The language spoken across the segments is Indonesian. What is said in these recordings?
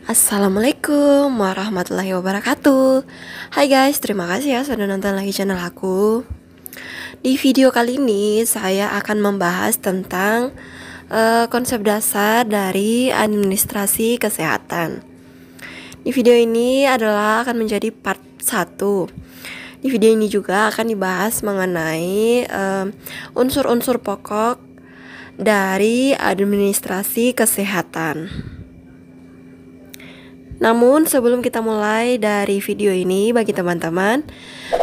Assalamualaikum warahmatullahi wabarakatuh. Hai guys, terima kasih ya sudah nonton lagi channel aku. Di video kali ini saya akan membahas tentang konsep dasar dari administrasi kesehatan. Di video ini adalah akan menjadi part 1. Di video ini juga akan dibahas mengenai unsur-unsur pokok dari administrasi kesehatan. Namun sebelum kita mulai dari video ini, bagi teman-teman,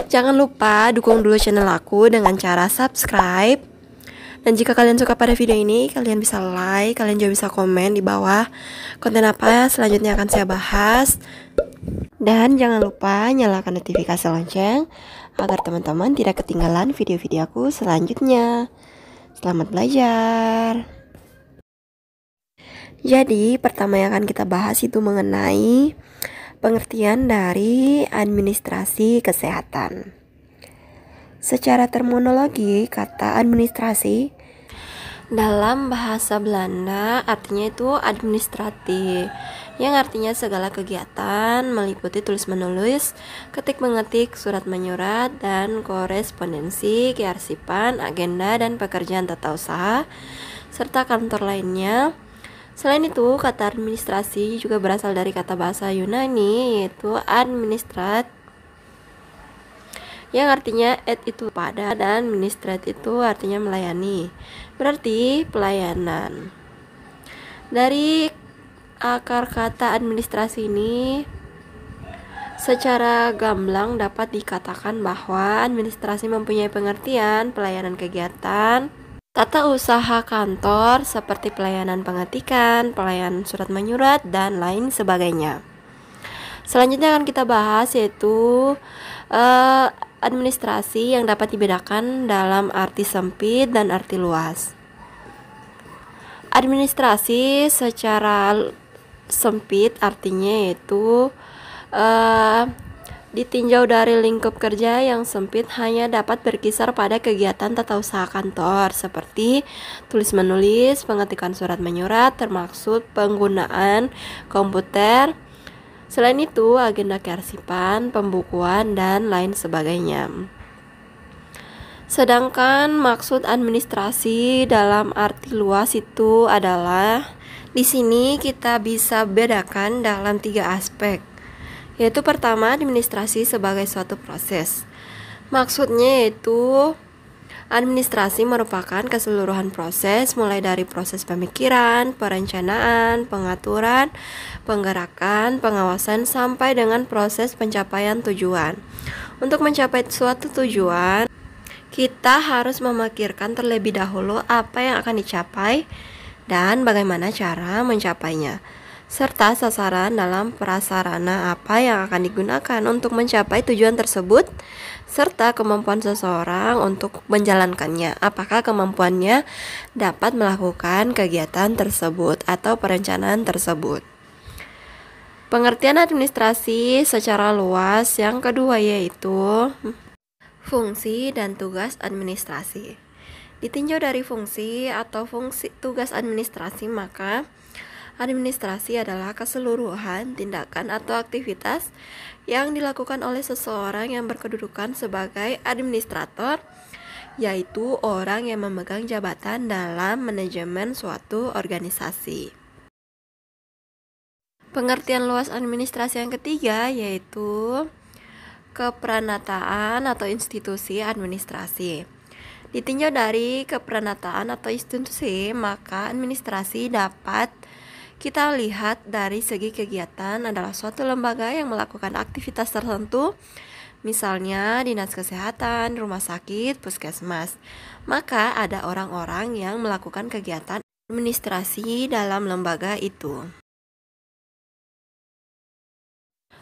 jangan lupa dukung dulu channel aku dengan cara subscribe. Dan jika kalian suka pada video ini, kalian bisa like, kalian juga bisa komen di bawah konten apa selanjutnya akan saya bahas. Dan jangan lupa nyalakan notifikasi lonceng agar teman-teman tidak ketinggalan video-video aku selanjutnya. Selamat belajar. Jadi, pertama yang akan kita bahas itu mengenai pengertian dari administrasi kesehatan. Secara terminologi, kata administrasi dalam bahasa Belanda artinya itu administratie, yang artinya segala kegiatan meliputi tulis-menulis, ketik-mengetik, surat menyurat, dan korespondensi, kearsipan, agenda, dan pekerjaan tata usaha, serta kantor lainnya. Selain itu, kata administrasi juga berasal dari kata bahasa Yunani, yaitu administrat, yang artinya et itu pada, dan ministrat itu artinya melayani, berarti pelayanan. Dari akar kata administrasi ini, secara gamblang dapat dikatakan bahwa administrasi mempunyai pengertian pelayanan kegiatan tata usaha kantor seperti pelayanan pengetikan, pelayanan surat menyurat, dan lain sebagainya. Selanjutnya akan kita bahas yaitu administrasi yang dapat dibedakan dalam arti sempit dan arti luas. Administrasi secara sempit artinya yaitu ditinjau dari lingkup kerja yang sempit hanya dapat berkisar pada kegiatan tata usaha kantor seperti tulis-menulis, pengetikan surat menyurat, termaksud penggunaan komputer. Selain itu, agenda kearsipan, pembukuan, dan lain sebagainya. Sedangkan maksud administrasi dalam arti luas itu adalah di sini kita bisa bedakan dalam 3 aspek. Yaitu pertama, administrasi sebagai suatu proses. Maksudnya yaitu administrasi merupakan keseluruhan proses mulai dari proses pemikiran, perencanaan, pengaturan, penggerakan, pengawasan sampai dengan proses pencapaian tujuan. Untuk mencapai suatu tujuan, kita harus memikirkan terlebih dahulu apa yang akan dicapai dan bagaimana cara mencapainya, serta sasaran dalam prasarana apa yang akan digunakan untuk mencapai tujuan tersebut, serta kemampuan seseorang untuk menjalankannya. Apakah kemampuannya dapat melakukan kegiatan tersebut atau perencanaan tersebut. Pengertian administrasi secara luas yang kedua yaitu fungsi dan tugas administrasi. Ditinjau dari fungsi atau fungsi tugas administrasi, maka administrasi adalah keseluruhan tindakan atau aktivitas yang dilakukan oleh seseorang yang berkedudukan sebagai administrator, yaitu orang yang memegang jabatan dalam manajemen suatu organisasi. Pengertian luas administrasi yang ketiga yaitu kepranataan atau institusi administrasi. Ditinjau dari kepranataan atau institusi, maka administrasi dapat kita lihat dari segi kegiatan adalah suatu lembaga yang melakukan aktivitas tertentu, misalnya dinas kesehatan, rumah sakit, puskesmas. Maka ada orang-orang yang melakukan kegiatan administrasi dalam lembaga itu.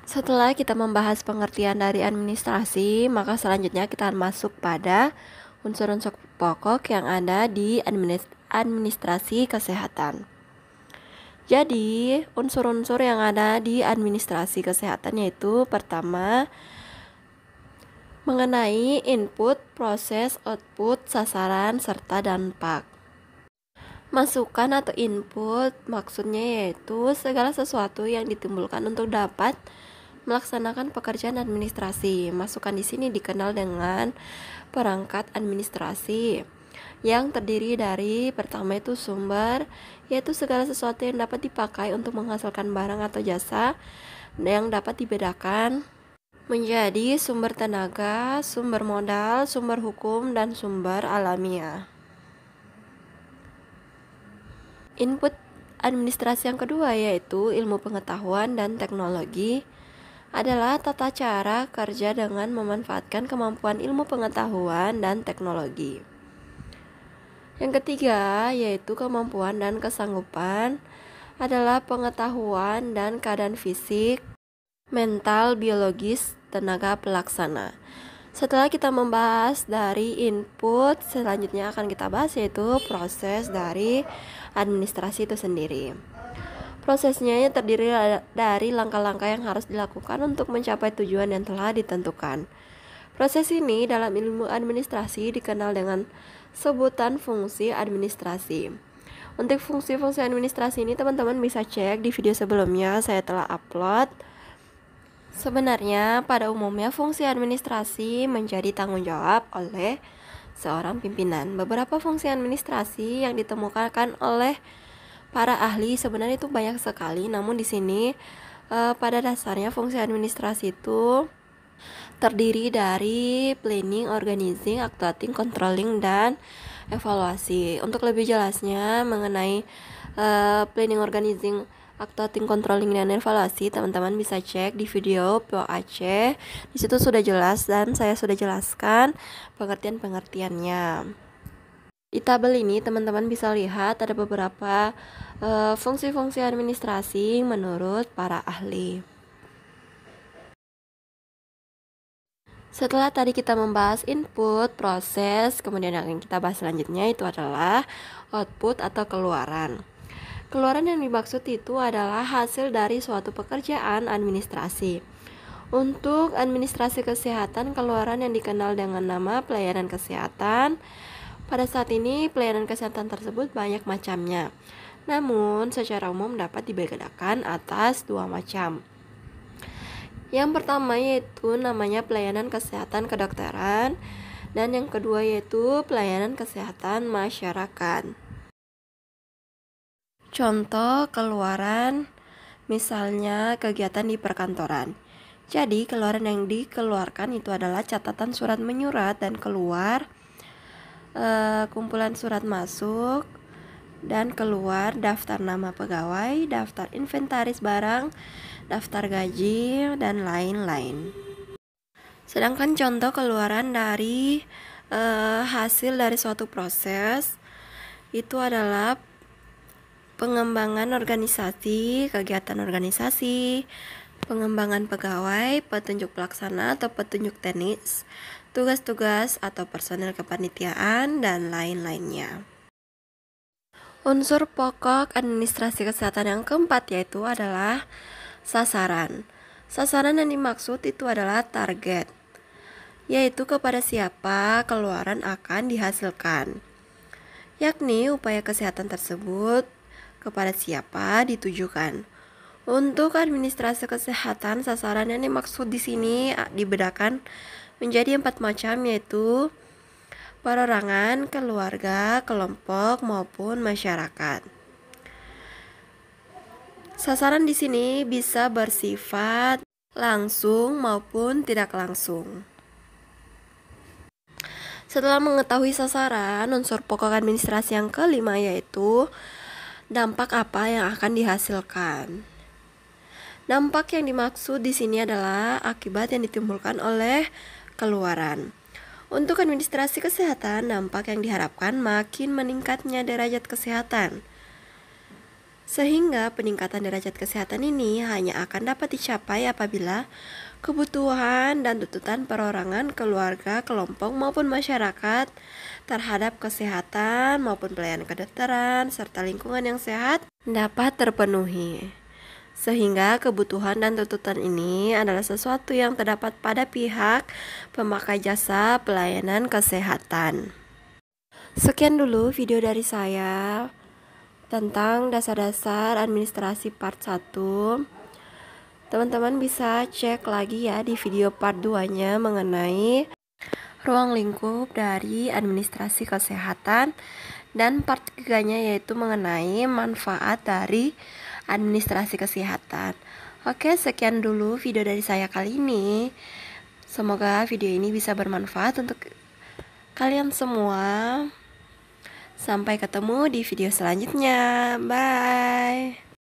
Setelah kita membahas pengertian dari administrasi, maka selanjutnya kita akan masuk pada unsur-unsur pokok yang ada di administrasi kesehatan. Jadi, unsur-unsur yang ada di administrasi kesehatan yaitu pertama, mengenai input, proses, output, sasaran, serta dampak. Masukan atau input maksudnya yaitu segala sesuatu yang ditimbulkan untuk dapat melaksanakan pekerjaan administrasi. Masukan di sini dikenal dengan perangkat administrasi yang terdiri dari pertama itu sumber, yaitu segala sesuatu yang dapat dipakai untuk menghasilkan barang atau jasa yang dapat dibedakan menjadi sumber tenaga, sumber modal, sumber hukum, dan sumber alamiah. Input administrasi yang kedua yaitu ilmu pengetahuan dan teknologi adalah tata cara kerja dengan memanfaatkan kemampuan ilmu pengetahuan dan teknologi. Yang ketiga yaitu kemampuan dan kesanggupan adalah pengetahuan dan keadaan fisik, mental, biologis, tenaga pelaksana. Setelah kita membahas dari input, selanjutnya akan kita bahas yaitu proses dari administrasi itu sendiri. Prosesnya terdiri dari langkah-langkah yang harus dilakukan untuk mencapai tujuan yang telah ditentukan. Proses ini dalam ilmu administrasi dikenal dengan sebutan fungsi administrasi. Untuk fungsi-fungsi administrasi ini teman-teman bisa cek di video sebelumnya, saya telah upload. Sebenarnya pada umumnya fungsi administrasi menjadi tanggung jawab oleh seorang pimpinan. Beberapa fungsi administrasi yang ditemukan oleh para ahli sebenarnya itu banyak sekali, namun di sini pada dasarnya fungsi administrasi itu terdiri dari planning, organizing, actuating, controlling, dan evaluasi. Untuk lebih jelasnya mengenai planning, organizing, actuating, controlling, dan evaluasi, teman-teman bisa cek di video POAC. Di situ sudah jelas dan saya sudah jelaskan pengertian-pengertiannya. Di tabel ini teman-teman bisa lihat ada beberapa fungsi-fungsi administrasi menurut para ahli. Setelah tadi kita membahas input, proses, kemudian yang kita bahas selanjutnya itu adalah output atau keluaran. Keluaran yang dimaksud itu adalah hasil dari suatu pekerjaan administrasi. Untuk administrasi kesehatan, keluaran yang dikenal dengan nama pelayanan kesehatan. Pada saat ini, pelayanan kesehatan tersebut banyak macamnya. Namun, secara umum dapat dibedakan atas dua macam. Yang pertama yaitu namanya pelayanan kesehatan kedokteran, dan yang kedua yaitu pelayanan kesehatan masyarakat. Contoh keluaran, misalnya kegiatan di perkantoran. Jadi keluaran yang dikeluarkan itu adalah catatan surat menyurat dan keluar, kumpulan surat masuk, dan keluar daftar nama pegawai, daftar inventaris barang, daftar gaji, dan lain-lain. Sedangkan contoh keluaran dari hasil dari suatu proses itu adalah pengembangan organisasi, kegiatan organisasi, pengembangan pegawai, petunjuk pelaksana atau petunjuk teknis, tugas-tugas atau personel kepanitiaan, dan lain-lainnya. Unsur pokok administrasi kesehatan yang keempat yaitu adalah sasaran. Sasaran yang dimaksud itu adalah target, yaitu kepada siapa keluaran akan dihasilkan, yakni upaya kesehatan tersebut kepada siapa ditujukan. Untuk administrasi kesehatan, sasaran yang dimaksud di sini dibedakan menjadi 4 macam, yaitu perorangan, keluarga, kelompok, maupun masyarakat. Sasaran di sini bisa bersifat langsung maupun tidak langsung. Setelah mengetahui sasaran, unsur pokok administrasi yang kelima yaitu dampak apa yang akan dihasilkan. Dampak yang dimaksud di sini adalah akibat yang ditimbulkan oleh keluaran. Untuk administrasi kesehatan, dampak yang diharapkan makin meningkatnya derajat kesehatan. Sehingga peningkatan derajat kesehatan ini hanya akan dapat dicapai apabila kebutuhan dan tuntutan perorangan, keluarga, kelompok maupun masyarakat terhadap kesehatan maupun pelayanan kedokteran serta lingkungan yang sehat dapat terpenuhi. Sehingga kebutuhan dan tuntutan ini adalah sesuatu yang terdapat pada pihak pemakai jasa pelayanan kesehatan. Sekian dulu video dari saya. tentang dasar-dasar administrasi part 1. Teman-teman bisa cek lagi ya di video part 2-nya mengenai ruang lingkup dari administrasi kesehatan, dan part 3-nya yaitu mengenai manfaat dari administrasi kesehatan. Oke, sekian dulu video dari saya kali ini. Semoga video ini bisa bermanfaat untuk kalian semua. Sampai ketemu di video selanjutnya. Bye.